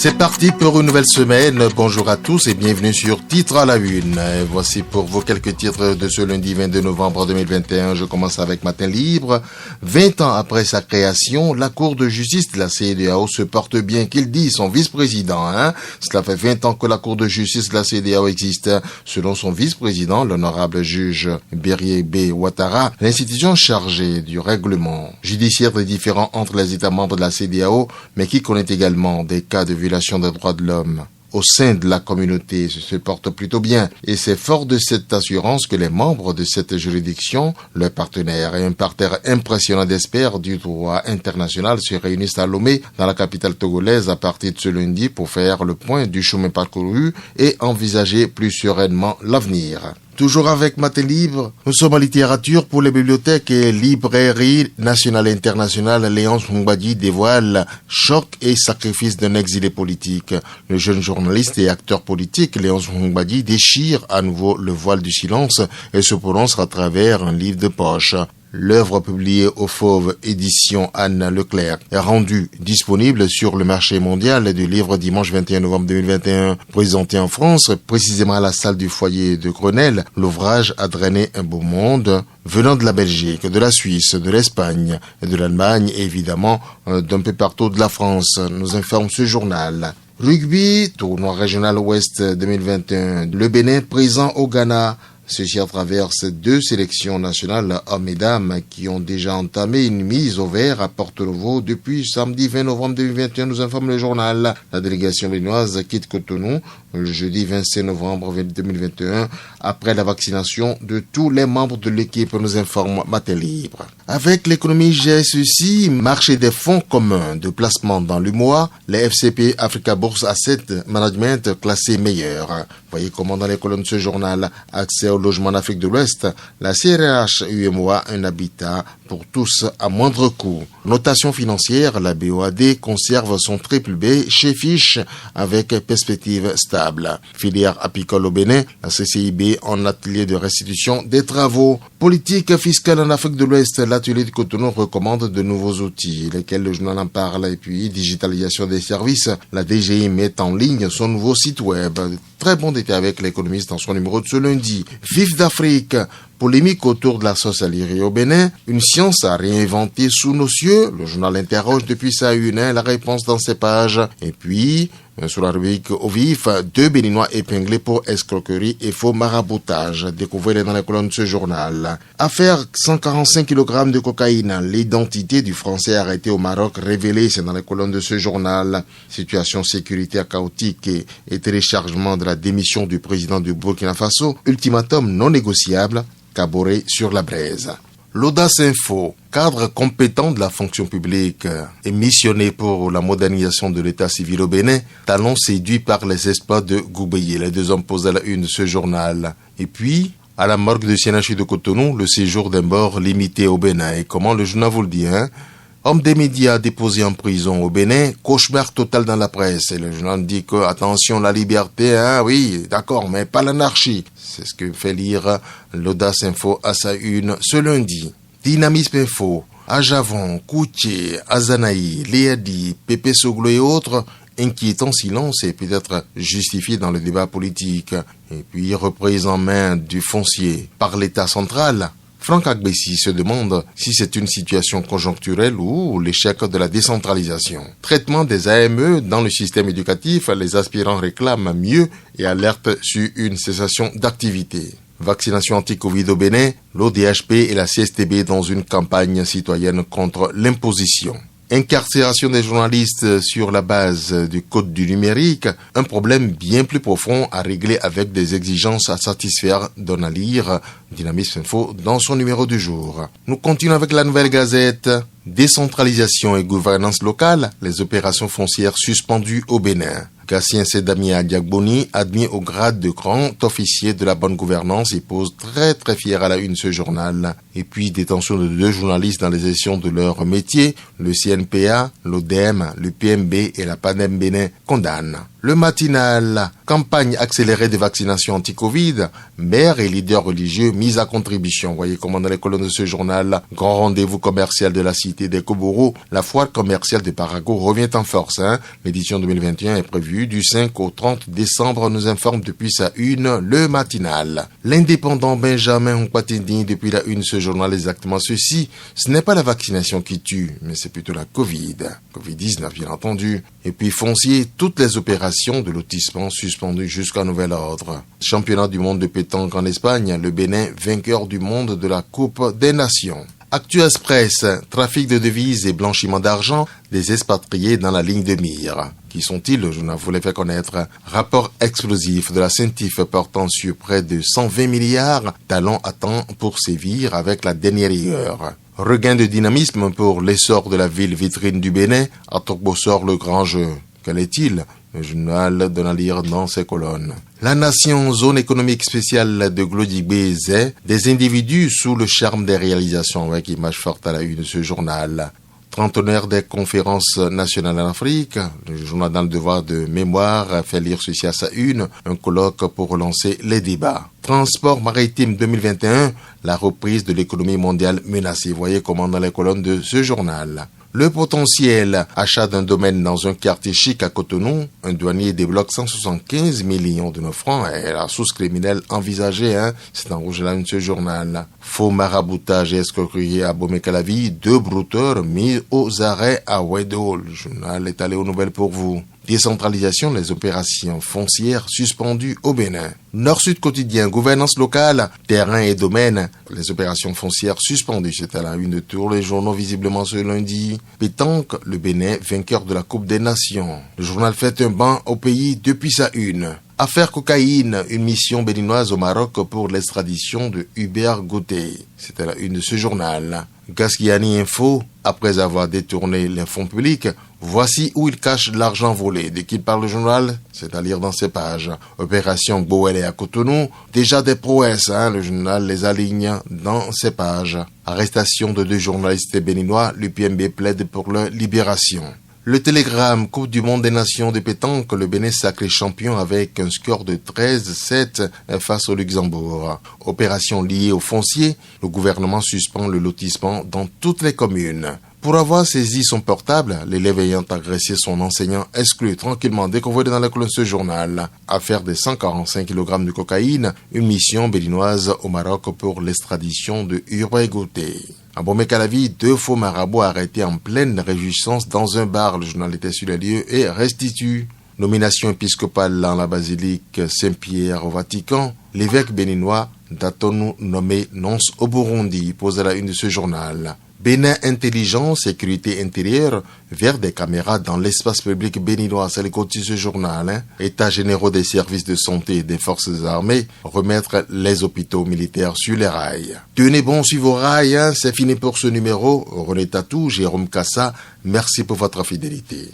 C'est parti pour une nouvelle semaine. Bonjour à tous et bienvenue sur Titre à la Une. Et voici pour vous quelques titres de ce lundi 22 novembre 2021. Je commence avec Matin Libre. 20 ans après sa création, la Cour de justice de la CEDEAO se porte bien, qu'il dit son vice-président. Cela fait 20 ans que la Cour de justice de la CEDEAO existe. Selon son vice-président, l'honorable juge Berrier B. Ouattara, l'institution chargée du règlement judiciaire des différends entre les États membres de la CEDEAO, mais qui connaît également des cas de violation des droits de l'homme au sein de la communauté se porte plutôt bien. Et c'est fort de cette assurance que les membres de cette juridiction, leurs partenaires et un parterre impressionnant d'experts du droit international se réunissent à Lomé, dans la capitale togolaise, à partir de ce lundi pour faire le point du chemin parcouru et envisager plus sereinement l'avenir. Toujours avec Matin Libre, nous sommes en littérature pour les bibliothèques et librairies nationales et internationales. Léonce Mbadi dévoile choc et sacrifice d'un exilé politique. Le jeune journaliste et acteur politique Léonce Mbadi déchire à nouveau le voile du silence et se prononce à travers un livre de poche. L'œuvre publiée au Fauve édition Anne Leclerc est rendue disponible sur le marché mondial du livre dimanche 21 novembre 2021. Présenté en France, précisément à la salle du foyer de Grenelle, l'ouvrage a drainé un beau monde venant de la Belgique, de la Suisse, de l'Espagne et de l'Allemagne et évidemment d'un peu partout de la France, nous informe ce journal. Rugby, tournoi régional Ouest 2021, le Bénin présent au Ghana. Ceci à travers ces deux sélections nationales hommes et dames qui ont déjà entamé une mise au vert à Porto-Novo depuis samedi 20 novembre 2021, nous informe le journal. La délégation béninoise quitte Cotonou le jeudi 25 novembre 2021 après la vaccination de tous les membres de l'équipe, nous informe Matin Libre. Avec l'économie GSEC, marché des fonds communs de placement dans l'UMOA, les FCP Africa Bourse Asset Management classés meilleurs. Voyez comment dans les colonnes de ce journal, accès au logement en Afrique de l'Ouest, la CRH UMOA, un habitat pour tous à moindre coût. Notation financière, la BOAD conserve son triple B chez Fiche avec perspective stable. Filière apicole au Bénin, la CCIB en atelier de restitution des travaux. Politique fiscale en Afrique de l'Ouest, l'atelier de Cotonou recommande de nouveaux outils, lesquels le journal en parle. Et puis, digitalisation des services, la DGI met en ligne son nouveau site web. Très bon détail avec l'économiste dans son numéro de ce lundi. Vif d'Afrique, polémique autour de la sauce à l'Iri au Bénin, une science à réinventer sous nos cieux. Le journal interroge depuis sa une, la réponse dans ses pages. Et puis, sur la rubrique au vif, 2 Béninois épinglés pour escroquerie et faux maraboutage. Découvrez-les dans les colonnes de ce journal. Affaire 145 kg de cocaïne. L'identité du Français arrêté au Maroc révélée, c'est dans les colonnes de ce journal. Situation sécuritaire chaotique et téléchargement de la démission du président du Burkina Faso. Ultimatum non négociable. Caboret sur la braise. L'Audace Info, cadre compétent de la fonction publique et missionné pour la modernisation de l'état civil au Bénin, talon séduit par les exploits de Goubeye. Les deux hommes posent à la une de ce journal. Et puis, à la morgue du CNHU de Cotonou, le séjour d'un mort limité au Bénin. Et comment le journal vous le dit, Homme des médias déposé en prison au Bénin, cauchemar total dans la presse. Et le journal dit que, attention, la liberté, oui, d'accord, mais pas l'anarchie. C'est ce que fait lire l'Audace Info à sa une ce lundi. Dynamisme Info, Ajavon, Koutié, Azanaï, Léadi, Pépé Soglo et autres, inquiétant silence et peut-être justifié dans le débat politique. Et puis, reprise en main du foncier par l'État central. Franck Agbessi se demande si c'est une situation conjoncturelle ou l'échec de la décentralisation. Traitement des AME dans le système éducatif, les aspirants réclament mieux et alertent sur une cessation d'activité. Vaccination anti-Covid au Bénin, l'ODHP et la CSTB dans une campagne citoyenne contre l'imposition. Incarcération des journalistes sur la base du code du numérique, un problème bien plus profond à régler avec des exigences à satisfaire, donne à lire Dynamisme Info dans son numéro du jour. Nous continuons avec la Nouvelle Gazette. Décentralisation et gouvernance locale, les opérations foncières suspendues au Bénin. Gatien Sedamia Diagboni, admis au grade de grand officier de la bonne gouvernance, et pose très fier à la une ce journal. Et puis détention de 2 journalistes dans l'exercice de leur métier. Le CNPA, l'ODEM, le PMB et la PANEM Bénin condamnent. Le matinal, campagne accélérée de vaccination anti-Covid, maires et leaders religieux mis à contribution. Voyez comment dans les colonnes de ce journal, grand rendez-vous commercial de la cité des Kobourou, la foire commerciale de Parago revient en force. L'édition 2021 est prévue du 5 au 30 décembre, nous informe depuis sa une le matinal. L'indépendant Benjamin Nkpatini depuis la une ce journal exactement ceci, ce n'est pas la vaccination qui tue, mais c'est plutôt la Covid-19 bien entendu. Et puis foncier, toutes les opérations de lotissement suspendues jusqu'à nouvel ordre. Championnat du monde de pétanque en Espagne, le Bénin vainqueur du monde de la Coupe des Nations. Actu Express, trafic de devises et blanchiment d'argent des expatriés dans la ligne de mire. Qui sont-ils? Le journal vous les fait connaître. Rapport explosif de la CENTIF portant sur près de 120 milliards, talent à temps pour sévir avec la dernière rigueur. Regain de dynamisme pour l'essor de la ville vitrine du Bénin, à Togbosor le grand jeu. Quel est-il? Le journal donne à lire dans ses colonnes. La nation, zone économique spéciale de Glodibé-Zé, des individus sous le charme des réalisations, avec image forte à la une de ce journal. Trentenaire des conférences nationales en Afrique, le journal dans le devoir de mémoire fait lire ceci à sa une, un colloque pour relancer les débats. Transport maritime 2021, la reprise de l'économie mondiale menacée. Voyez comment dans les colonnes de ce journal. Le potentiel, achat d'un domaine dans un quartier chic à Cotonou, un douanier débloque 175 millions de nos francs et la source criminelle envisagée, c'est en rouge là de ce journal. Faux maraboutage et escroquerie à Bomé-Calavi, 2 brouteurs mis aux arrêts à Wedo. Le journal est allé aux nouvelles pour vous. Décentralisation des opérations foncières suspendues au Bénin. Nord-Sud quotidien, gouvernance locale, terrain et domaine, les opérations foncières suspendues. C'est à la une de tous les journaux visiblement ce lundi. Pétanque, le Bénin, vainqueur de la Coupe des Nations. Le journal fait un banc au pays depuis sa une. Affaire cocaïne, une mission béninoise au Maroc pour l'extradition de Hubert Gauthier. C'est à la une de ce journal. Gaskiani Info, après avoir détourné les fonds publics, voici où il cache l'argent volé. Dès qu'il parle le journal, c'est à lire dans ses pages. Opération Gboele à Cotonou, déjà des prouesses, le journal les aligne dans ses pages. Arrestation de 2 journalistes béninois, l'UPMB plaide pour leur libération. Le Télégramme, Coupe du monde des nations de pétanque, le Bénin sacré champion avec un score de 13-7 face au Luxembourg. Opération liée au foncier, le gouvernement suspend le lotissement dans toutes les communes. Pour avoir saisi son portable, l'élève ayant agressé son enseignant exclu tranquillement découvert dans la colonne de ce journal. Affaire de 145 kg de cocaïne, une mission béninoise au Maroc pour l'extradition de Hubert Gauthier. À Bomé-Calavi, 2 faux marabouts arrêtés en pleine réjouissance dans un bar. Le journal était sur les lieux et restitue. Nomination épiscopale dans la basilique Saint-Pierre au Vatican. L'évêque béninois Datonou nommé nonce au Burundi pose à la une de ce journal. Bénin intelligence, sécurité intérieure, vers des caméras dans l'espace public béninois. C'est le quotidien de ce journal. États généraux des services de santé et des forces armées, remettre les hôpitaux militaires sur les rails. Tenez bon sur vos rails, c'est fini pour ce numéro. René Tatou, Jérôme Cassa, merci pour votre fidélité.